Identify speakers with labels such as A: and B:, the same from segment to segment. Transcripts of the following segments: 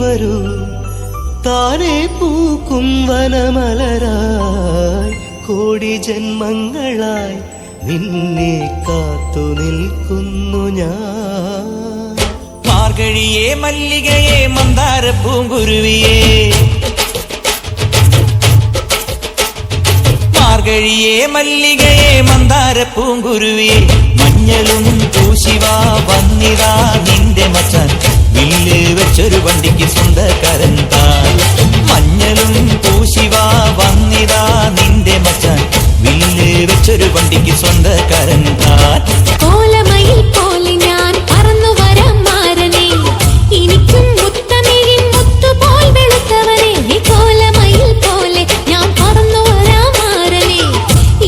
A: വരൂ താനെ പൂക്കും വനമലരായി കോടി ജന്മങ്ങളായി നിന്നെ കാത്തു നിൽക്കുന്നു ഞാൻ.
B: മാർഗഴിയേ മല്ലികയെ മന്ദാര പൂങ്കുരുവിയേ, മാർഗഴിയേ മല്ലികയെ മന്ദാര പൂങ്കുരുവിയെ, മഞ്ഞളും പൂശിവാ വന്നിതാ നിന്റെ മച്ചാൻ, വില്ല് വെച്ചൊരു വണ്ടിക്ക് സ്വന്തക്കാരൻ താൻ. മഞ്ഞളും പൂശിവാ വന്നിതാ നിന്റെ മച്ചാൻ, വില്ല് വെച്ചൊരു വണ്ടിക്ക് സ്വന്തക്കാരൻ താൻ.
C: കോലമയിൽ പോലെ ഞാൻ പറന്നു വരാം മാരനെ, എനിക്കും മുത്തമിഴിൻ മുത്തുപോൽ വെളുത്തവനെ. കോലമയിൽ പോലെ ഞാൻ പറന്നു വരാം മാരനെ,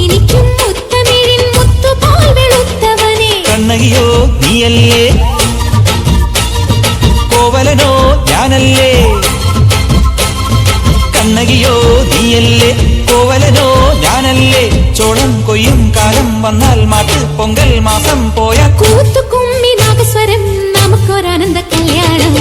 C: എനിക്കും മുത്തമിഴിൻ മുത്തുപോൽ വെളുത്തവനെ.
B: കണ്ണകിയോ നീയല്ലേ, കോവലനോ ഞാനല്ലേ. കണ്ണകിയോ നീയല്ലേ, കോവലനോ ഞാനല്ലേ. ചോളം കൊയ്യും കാലം വന്നാൽ മാട്ട് പൊങ്കൽ മാസം പോയ
C: കൂത്തുകുമ്മി നാഗസ്വരം നമുക്കൊരാനന്ദ കല്യാണം.